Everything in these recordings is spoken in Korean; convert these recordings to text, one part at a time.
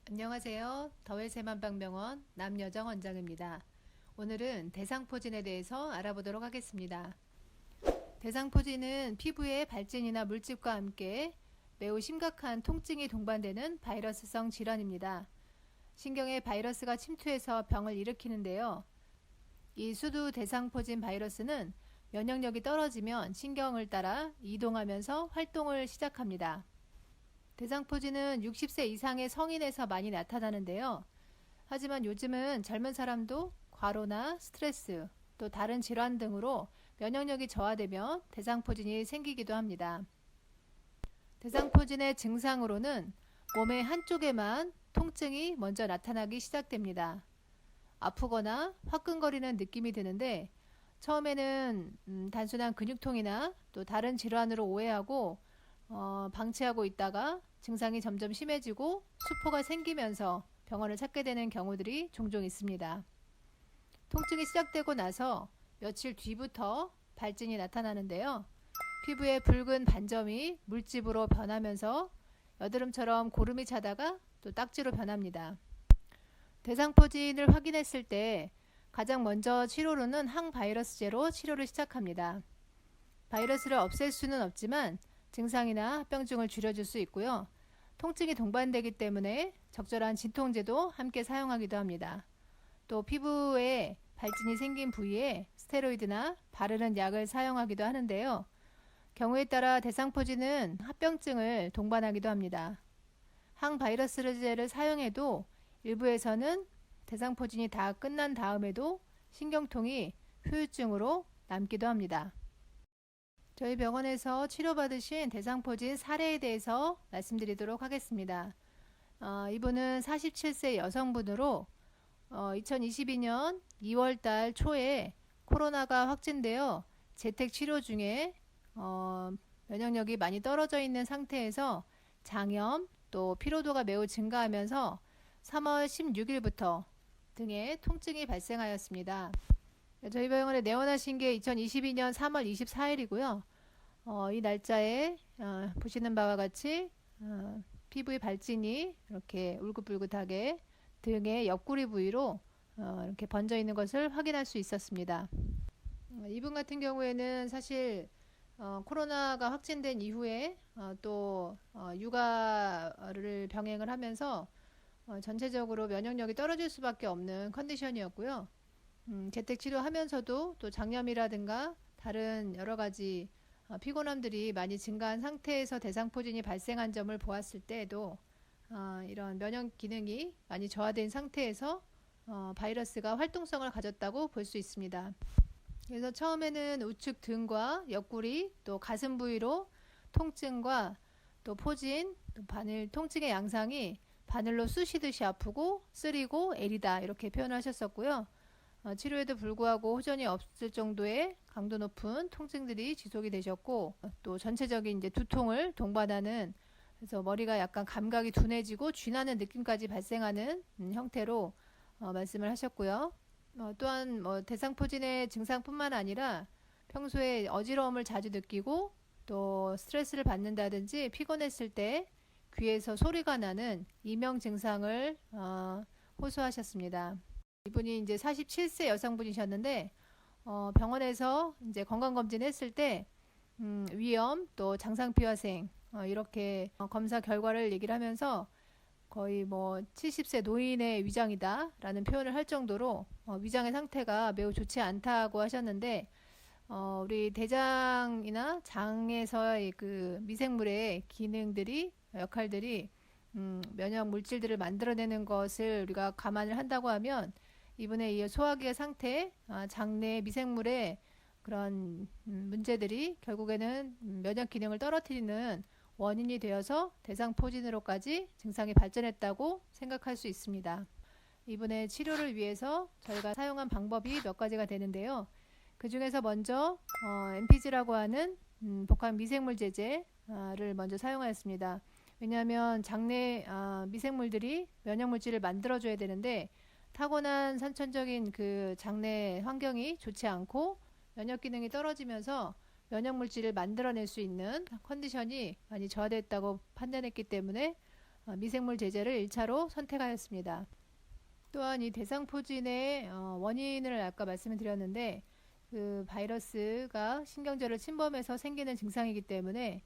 안녕하세요. 더웰세만방병원 남여정 원장입니다. 오늘은 대상포진에 대해서 알아보도록 하겠습니다. 대상포진은 피부의 발진이나 물집과 함께 매우 심각한 통증이 동반되는 바이러스성 질환입니다. 신경에 바이러스가 침투해서 병을 일으키는데요. 이 수두 대상포진 바이러스는 면역력이 떨어지면 신경을 따라 이동하면서 활동을 시작합니다. 대상포진은 60세 이상의 성인에서 많이 나타나는데요. 하지만 요즘은 젊은 사람도 과로나 스트레스, 또 다른 질환 등으로 면역력이 저하되면 대상포진이 생기기도 합니다. 대상포진의 증상으로는 몸의 한쪽에만 통증이 먼저 나타나기 시작됩니다. 아프거나 화끈거리는 느낌이 드는데 처음에는 단순한 근육통이나 또 다른 질환으로 오해하고 방치하고 있다가 증상이 점점 심해지고 수포가 생기면서 병원을 찾게 되는 경우들이 종종 있습니다. 통증이 시작되고 나서 며칠 뒤부터 발진이 나타나는데요. 피부에 붉은 반점이 물집으로 변하면서 여드름처럼 고름이 차다가 또 딱지로 변합니다. 대상포진을 확인했을 때 가장 먼저 치료로는 항바이러스제로 치료를 시작합니다. 바이러스를 없앨 수는 없지만 증상이나 합병증을 줄여줄 수 있고요. 통증이 동반되기 때문에 적절한 진통제도 함께 사용하기도 합니다. 또 피부에 발진이 생긴 부위에 스테로이드나 바르는 약을 사용하기도 하는데요. 경우에 따라 대상포진은 합병증을 동반하기도 합니다. 항바이러스제를 사용해도 일부에서는 대상포진이 다 끝난 다음에도 신경통이 후유증으로 남기도 합니다. 저희 병원에서 치료받으신 대상포진 사례에 대해서 말씀드리도록 하겠습니다. 이분은 47세 여성분으로 2022년 2월달 초에 코로나가 확진되어 재택 치료 중에 면역력이 많이 떨어져 있는 상태에서 장염 또 피로도가 매우 증가하면서 3월 16일부터 등에 통증이 발생하였습니다. 저희 병원에 내원하신 게 2022년 3월 24일이고요. 이 날짜에 보시는 바와 같이 피부의 발진이 이렇게 울긋불긋하게 등의 옆구리 부위로 이렇게 번져 있는 것을 확인할 수 있었습니다. 이분 같은 경우에는 사실 코로나가 확진된 이후에 또 육아를 병행을 하면서 전체적으로 면역력이 떨어질 수밖에 없는 컨디션이었고요. 재택 치료하면서도 또 장염이라든가 다른 여러 가지 피곤함들이 많이 증가한 상태에서 대상포진이 발생한 점을 보았을 때에도 이런 면역 기능이 많이 저하된 상태에서 바이러스가 활동성을 가졌다고 볼 수 있습니다. 그래서 처음에는 우측 등과 옆구리 또 가슴 부위로 통증과 또 포진, 또 바늘 통증의 양상이 바늘로 쑤시듯이 아프고 쓰리고 애리다 이렇게 표현하셨었고요. 치료에도 불구하고 호전이 없을 정도의 강도 높은 통증들이 지속이 되셨고 또 전체적인 이제 두통을 동반하는 그래서 머리가 약간 감각이 둔해지고 쥐나는 느낌까지 발생하는 형태로 말씀을 하셨고요. 또한 대상포진의 증상뿐만 아니라 평소에 어지러움을 자주 느끼고 또 스트레스를 받는다든지 피곤했을 때 귀에서 소리가 나는 이명 증상을 호소하셨습니다. 이분이 이제 47세 여성분이셨는데 병원에서 이제 건강검진 했을 때 위염 또 장상피화생 이렇게 검사 결과를 얘기를 하면서 거의 70세 노인의 위장이다 라는 표현을 할 정도로 위장의 상태가 매우 좋지 않다고 하셨는데 우리 대장이나 장에서의 그 미생물의 기능들이 역할들이 면역 물질들을 만들어내는 것을 우리가 감안을 한다고 하면 이분의 이 소화기의 상태, 장내 미생물의 그런 문제들이 결국에는 면역 기능을 떨어뜨리는 원인이 되어서 대상포진으로까지 증상이 발전했다고 생각할 수 있습니다. 이분의 치료를 위해서 저희가 사용한 방법이 몇 가지가 되는데요. 그 중에서 먼저 MPG라고 하는 복합 미생물 제제를 먼저 사용하였습니다. 왜냐하면 장내 미생물들이 면역 물질을 만들어줘야 되는데 타고난 선천적인 그 장내 환경이 좋지 않고 면역 기능이 떨어지면서 면역 물질을 만들어낼 수 있는 컨디션이 많이 저하됐다고 판단했기 때문에 미생물 제제를 1차로 선택하였습니다. 또한 이 대상포진의 원인을 아까 말씀을 드렸는데 그 바이러스가 신경절을 침범해서 생기는 증상이기 때문에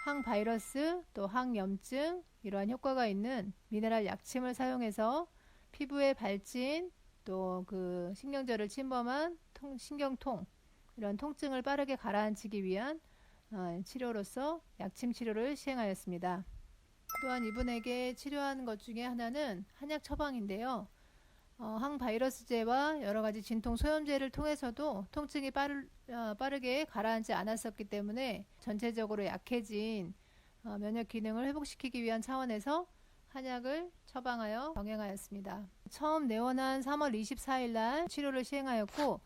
항바이러스 또 항염증 이러한 효과가 있는 미네랄 약침을 사용해서 피부의 발진 또 그 신경절을 침범한 신경통 이런 통증을 빠르게 가라앉히기 위한 치료로서 약침 치료를 시행하였습니다. 또한 이분에게 치료하는 것 중에 하나는 한약 처방인데요. 항바이러스제와 여러가지 진통 소염제를 통해서도 통증이 빠르게 가라앉지 않았었기 때문에 전체적으로 약해진 면역 기능을 회복시키기 위한 차원에서 한약을 처방하여 병행하였습니다. 처음 내원한 3월 24일 날 치료를 시행하였고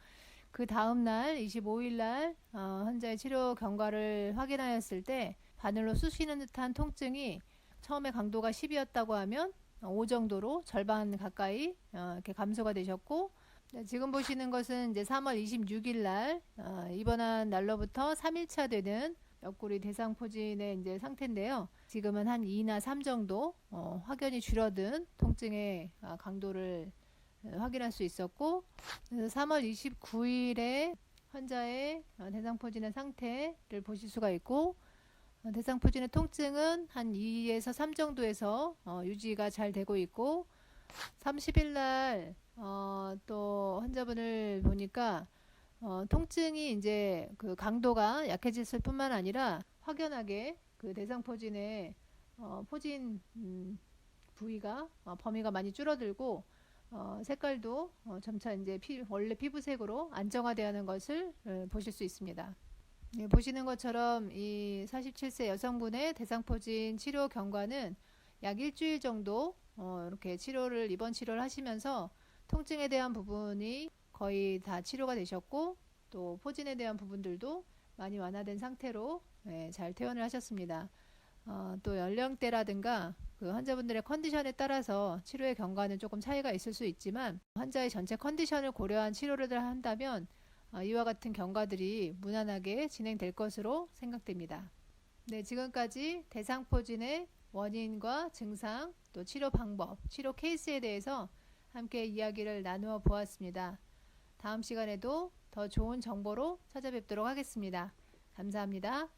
그 다음날 25일 날 환자의 치료 경과를 확인하였을 때 바늘로 쑤시는 듯한 통증이 처음에 강도가 10이었다고 하면 5 정도로 절반 가까이 이렇게 감소가 되셨고, 지금 보시는 것은 이제 3월 26일 날 입원한 날로부터 3일차 되는 옆구리 대상포진의 이제 상태인데요. 지금은 한 2나 3 정도 확연히 줄어든 통증의 강도를 확인할 수 있었고, 3월 29일에 환자의 대상포진의 상태를 보실 수가 있고, 대상포진의 통증은 한 2에서 3 정도에서 유지가 잘 되고 있고 30일 날 또 환자분을 보니까 통증이 이제 그 강도가 약해졌을 뿐만 아니라 확연하게 그 대상포진의 포진 부위가 범위가 많이 줄어들고 색깔도 점차 이제 원래 피부색으로 안정화되는 것을 보실 수 있습니다. 네, 보시는 것처럼 이 47세 여성분의 대상포진 치료 경과는 약 일주일 정도 이렇게 입원 치료를 하시면서 통증에 대한 부분이 거의 다 치료가 되셨고 또 포진에 대한 부분들도 많이 완화된 상태로 잘 퇴원을 하셨습니다. 또 연령대라든가 그 환자분들의 컨디션에 따라서 치료의 경과는 조금 차이가 있을 수 있지만 환자의 전체 컨디션을 고려한 치료를 한다면 이와 같은 경과들이 무난하게 진행될 것으로 생각됩니다. 네, 지금까지 대상포진의 원인과 증상, 또 치료 방법, 치료 케이스에 대해서 함께 이야기를 나누어 보았습니다. 다음 시간에도 더 좋은 정보로 찾아뵙도록 하겠습니다. 감사합니다.